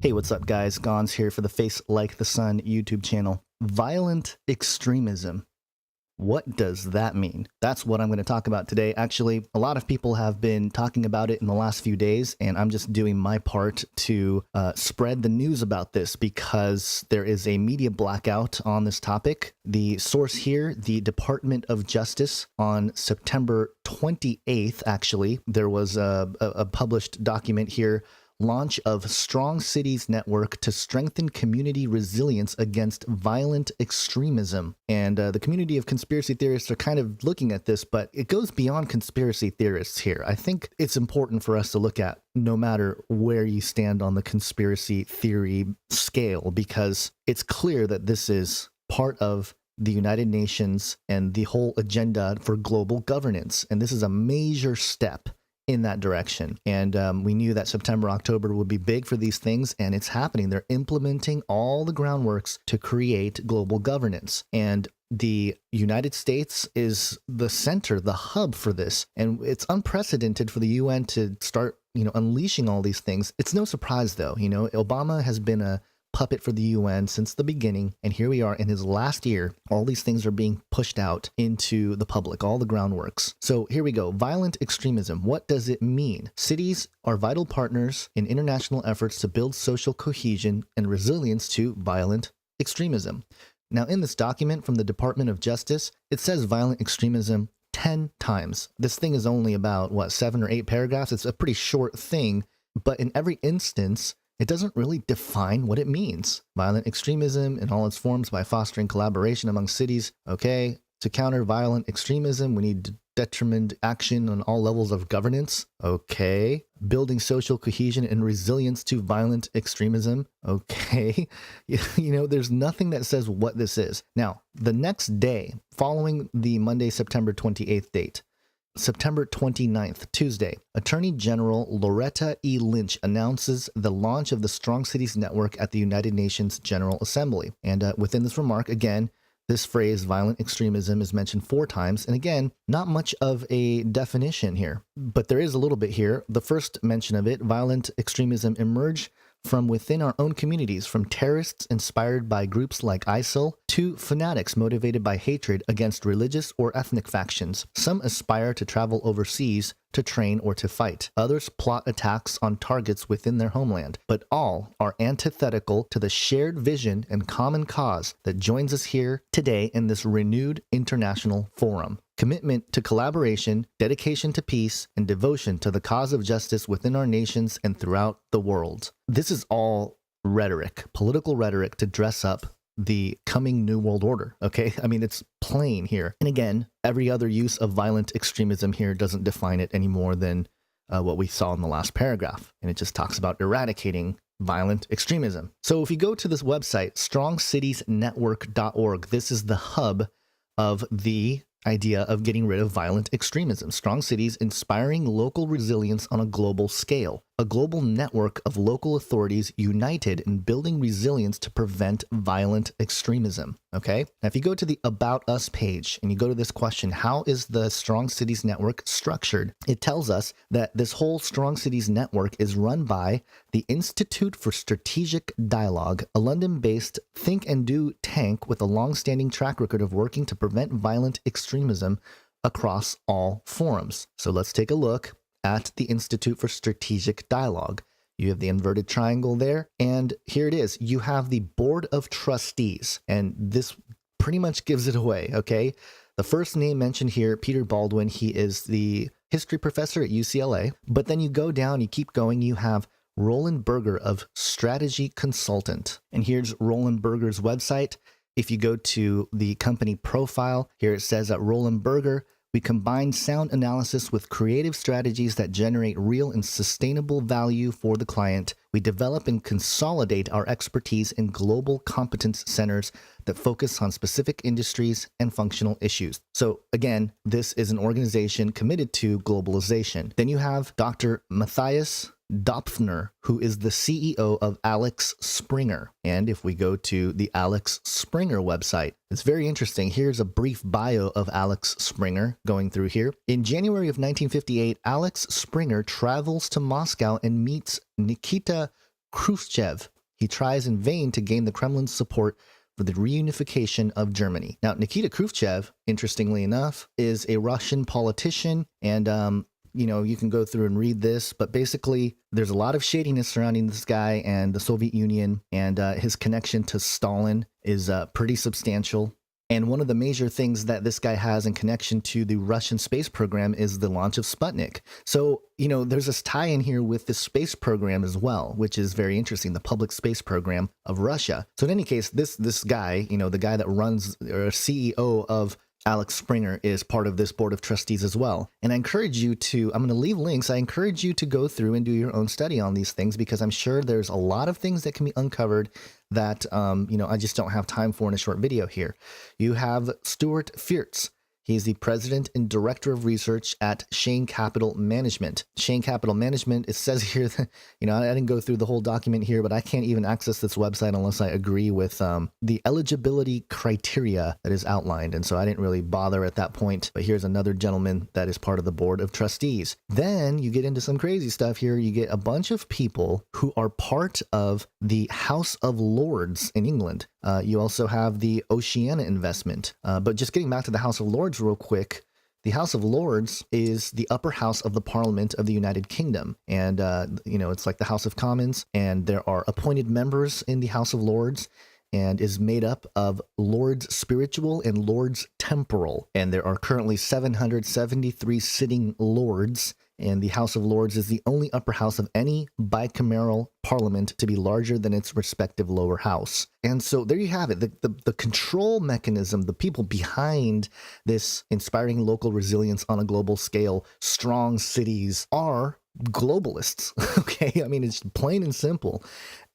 Hey, what's up, guys? Gons here for the Face Like the Sun YouTube channel. Violent extremism. What does that mean? That's what I'm going to talk about today. Actually, a lot of people have been talking about it in the last few days, and I'm just doing my part to spread the news about this because there is a media blackout on this topic. The source here, the Department of Justice, on September 28th, actually, there was a published document here. Launch of Strong Cities Network to strengthen community resilience against violent extremism. And the community of conspiracy theorists are kind of looking at this, but it goes beyond conspiracy theorists here. I think it's important for us to look at no matter where you stand on the conspiracy theory scale, because it's clear that this is part of the United Nations and the whole agenda for global governance. And this is a major step in that direction. And we knew that September, October would be big for these things, and it's happening. They're implementing all the groundworks to create global governance. And the United States is the center, the hub for this. And it's unprecedented for the UN to start, unleashing all these things. It's no surprise, though. Obama has been a puppet for the UN since the beginning, and here we are in his last year. All these things are being pushed out into the public, all the groundworks. So here we go. Violent extremism. What does it mean? Cities are vital partners in international efforts to build social cohesion and resilience to violent extremism. Now, in this document from the Department of Justice, it says violent extremism 10 times. This thing is only about, 7 or 8 paragraphs? It's a pretty short thing, but in every instance, it doesn't really define what it means. Violent extremism in all its forms by fostering collaboration among cities. Okay, to counter violent extremism, we need determined action on all levels of governance. Okay, building social cohesion and resilience to violent extremism. Okay, there's nothing that says what this is. Now, the next day, following the Monday, September 28th date, September 29th, Tuesday, Attorney General Loretta E. Lynch announces the launch of the Strong Cities Network at the United Nations General Assembly. And within this remark, again, this phrase, violent extremism, is mentioned 4 times. And again, not much of a definition here, but there is a little bit here. The first mention of it, violent extremism emerged from within our own communities, from terrorists inspired by groups like ISIL to fanatics motivated by hatred against religious or ethnic factions. Some aspire to travel overseas to train or to fight. Others plot attacks on targets within their homeland. But all are antithetical to the shared vision and common cause that joins us here today in this renewed international forum. Commitment to collaboration, dedication to peace, and devotion to the cause of justice within our nations and throughout the world. This is all rhetoric, political rhetoric to dress up the coming New World Order, okay? I mean, it's plain here. And again, every other use of violent extremism here doesn't define it any more than what we saw in the last paragraph. And it just talks about eradicating violent extremism. So if you go to this website, strongcitiesnetwork.org, this is the hub of the idea of getting rid of violent extremism. Strong cities inspiring local resilience on a global scale. A global network of local authorities united in building resilience to prevent violent extremism. Okay? Now, if you go to the About Us page and you go to this question, how is the Strong Cities Network structured? It tells us that this whole Strong Cities Network is run by the Institute for Strategic Dialogue, a London-based think and do tank with a long-standing track record of working to prevent violent extremism across all forums. So let's take a look at the Institute for Strategic Dialogue. You have the inverted triangle there, and here it is. You have the Board of Trustees, and this pretty much gives it away, okay? The first name mentioned here, Peter Baldwin, he is the history professor at UCLA, but then you go down, you keep going, you have Roland Berger of Strategy Consultant, and here's Roland Berger's website. If you go to the company profile, here it says at Roland Berger, we combine sound analysis with creative strategies that generate real and sustainable value for the client. We develop and consolidate our expertise in global competence centers that focus on specific industries and functional issues. So again, this is an organization committed to globalization. Then you have Dr. Matthias Dopfner, who is the CEO of Alex Springer. And if we go to the Alex Springer website, it's very interesting. Here's a brief bio of Alex Springer going through here. In January of 1958, Alex Springer travels to Moscow and meets Nikita Khrushchev, he tries in vain to gain the Kremlin's support for the reunification of Germany. Now, Nikita Khrushchev, interestingly enough, is a Russian politician, and you can go through and read this, but basically there's a lot of shadiness surrounding this guy and the Soviet Union, and his connection to Stalin is pretty substantial. And one of the major things that this guy has in connection to the Russian space program is the launch of Sputnik. So, there's this tie-in here with the space program as well, which is very interesting, the public space program of Russia. So in any case, this guy, the guy that runs or CEO of Alex Springer is part of this board of trustees as well. And I encourage you to, I'm going to leave links. I encourage you to go through and do your own study on these things, because I'm sure there's a lot of things that can be uncovered that, I just don't have time for in a short video here. You have Stuart Fiertz. He's the president and director of research at Shane Capital Management. Shane Capital Management, it says here that, I didn't go through the whole document here, but I can't even access this website unless I agree with the eligibility criteria that is outlined. And so I didn't really bother at that point. But here's another gentleman that is part of the board of trustees. Then you get into some crazy stuff here. You get a bunch of people who are part of the House of Lords in England. You also have the Oceania investment. But just getting back to the House of Lords real quick, the House of Lords is the upper house of the Parliament of the United Kingdom. And, it's like the House of Commons, and there are appointed members in the House of Lords, and is made up of Lords Spiritual and Lords Temporal. And there are currently 773 sitting lords, and the House of Lords is the only upper house of any bicameral parliament to be larger than its respective lower house. And so there you have it. The control mechanism, the people behind this inspiring local resilience on a global scale, strong cities, are globalists. Okay, I mean, it's plain and simple.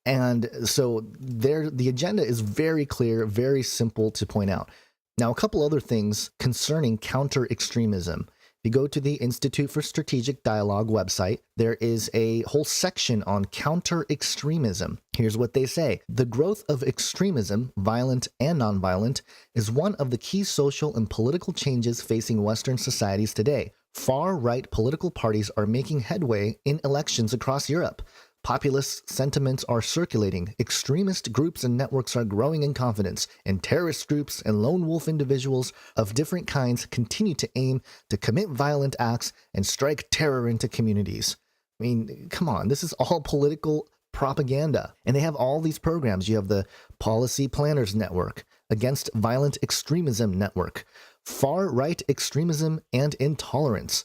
And so the agenda is very clear, very simple to point out. Now, a couple other things concerning counter-extremism. If you go to the Institute for Strategic Dialogue website, there is a whole section on counter-extremism. Here's what they say. The growth of extremism, violent and nonviolent, is one of the key social and political changes facing Western societies today. Far-right political parties are making headway in elections across Europe. Populist sentiments are circulating, extremist groups and networks are growing in confidence, and terrorist groups and lone wolf individuals of different kinds continue to aim to commit violent acts and strike terror into communities. I mean, come on, this is all political propaganda. And they have all these programs. You have the Policy Planners Network, Against Violent Extremism Network, Far-Right Extremism and Intolerance.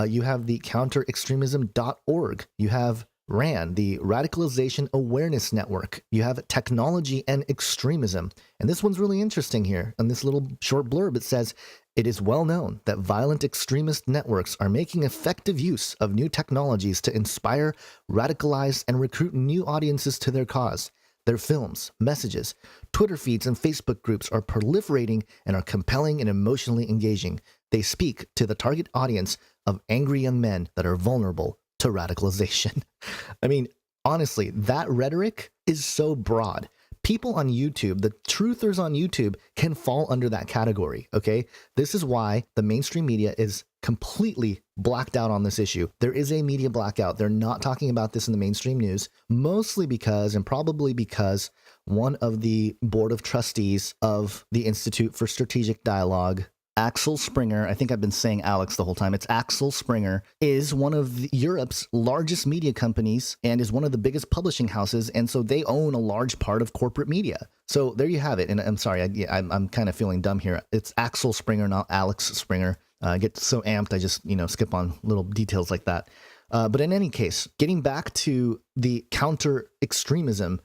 You have the counterextremism.org. You have RAN, the Radicalization Awareness Network. You have Technology and Extremism. And this one's really interesting here. In this little short blurb, it says, it is well known that violent extremist networks are making effective use of new technologies to inspire, radicalize, and recruit new audiences to their cause. Their films, messages, Twitter feeds, and Facebook groups are proliferating and are compelling and emotionally engaging. They speak to the target audience of angry young men that are vulnerable to radicalization. I mean, honestly, that rhetoric is so broad. People on YouTube, the truthers on YouTube, can fall under that category, okay? This is why the mainstream media is completely blacked out on this issue. There is a media blackout. They're not talking about this in the mainstream news, mostly because, and probably because, one of the board of trustees of the Institute for Strategic Dialogue, Axel Springer, I think I've been saying Alex the whole time, it's Axel Springer, is one of Europe's largest media companies and is one of the biggest publishing houses, and so they own a large part of corporate media. So there you have it, and I'm sorry, I'm kind of feeling dumb here. It's Axel Springer, not Alex Springer. I get so amped, I just, skip on little details like that. But in any case, getting back to the counter-extremism,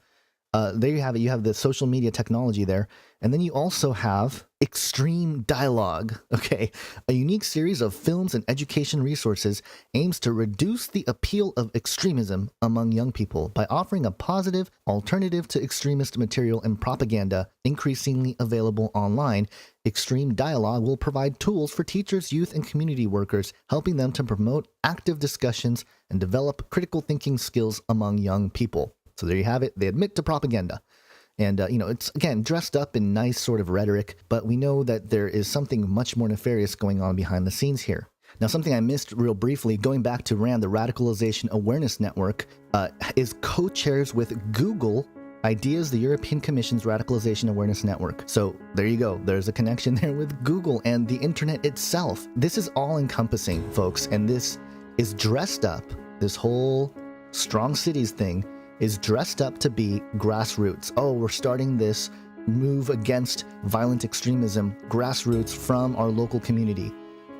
there you have it. You have the social media technology there. And then you also have Extreme Dialogue, okay? A unique series of films and education resources aims to reduce the appeal of extremism among young people by offering a positive alternative to extremist material and propaganda increasingly available online. Extreme Dialogue will provide tools for teachers, youth, and community workers, helping them to promote active discussions and develop critical thinking skills among young people. So there you have it. They admit to propaganda. And, it's, again, dressed up in nice sort of rhetoric, but we know that there is something much more nefarious going on behind the scenes here. Now, something I missed real briefly, going back to RAND, the Radicalization Awareness Network, is co-chairs with Google Ideas, the European Commission's Radicalization Awareness Network. So there you go. There's a connection there with Google and the internet itself. This is all encompassing, folks, and this is dressed up. This whole strong cities thing is dressed up to be grassroots. Oh, we're starting this move against violent extremism, grassroots from our local community.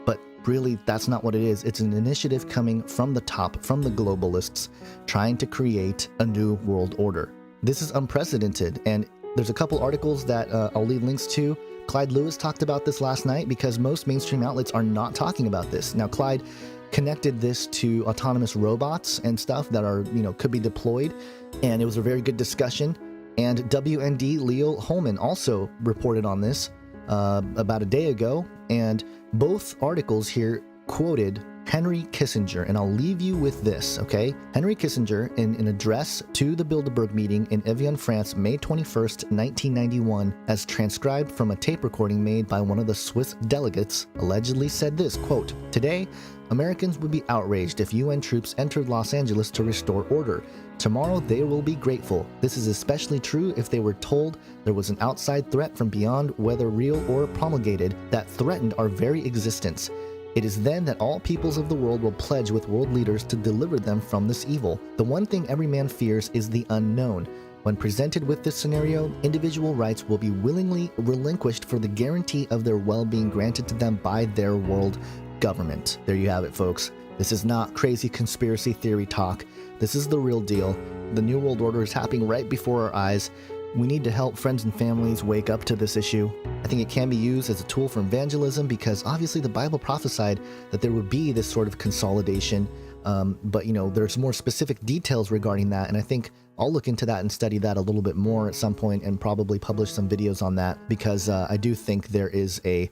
But really, that's not what it is. It's an initiative coming from the top, from the globalists, trying to create a new world order. This is unprecedented, and there's a couple articles that I'll leave links to. Clyde Lewis talked about this last night because most mainstream outlets are not talking about this. Now, Clyde connected this to autonomous robots and stuff that are, could be deployed, and it was a very good discussion. And WND Leo Holman also reported on this about a day ago, and both articles here quoted Henry Kissinger, and I'll leave you with this, okay? Henry Kissinger, in an address to the Bilderberg meeting in Evian, France, May 21st, 1991, as transcribed from a tape recording made by one of the Swiss delegates, allegedly said this, quote, "Today, Americans would be outraged if UN troops entered Los Angeles to restore order. Tomorrow, they will be grateful. This is especially true if they were told there was an outside threat from beyond, whether real or promulgated, that threatened our very existence. It is then that all peoples of the world will pledge with world leaders to deliver them from this evil. The one thing every man fears is the unknown. When presented with this scenario, individual rights will be willingly relinquished for the guarantee of their well-being granted to them by their world government." There you have it, folks. This is not crazy conspiracy theory talk. This is the real deal. The New World Order is happening right before our eyes. We need to help friends and families wake up to this issue. I think it can be used as a tool for evangelism because obviously the Bible prophesied that there would be this sort of consolidation. But there's more specific details regarding that, and I think I'll look into that and study that a little bit more at some point and probably publish some videos on that because I do think there is a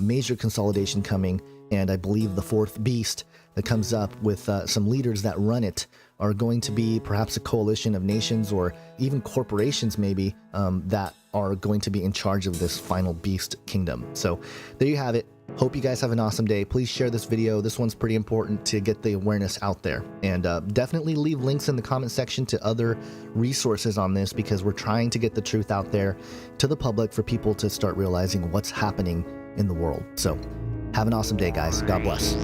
major consolidation coming, and I believe the fourth beast that comes up with some leaders that run it are going to be perhaps a coalition of nations or even corporations maybe that are going to be in charge of this final beast kingdom. So there you have it. Hope you guys have an awesome day. Please share this video. This one's pretty important to get the awareness out there. And definitely leave links in the comment section to other resources on this because we're trying to get the truth out there to the public for people to start realizing what's happening in the world. So have an awesome day, guys. God bless.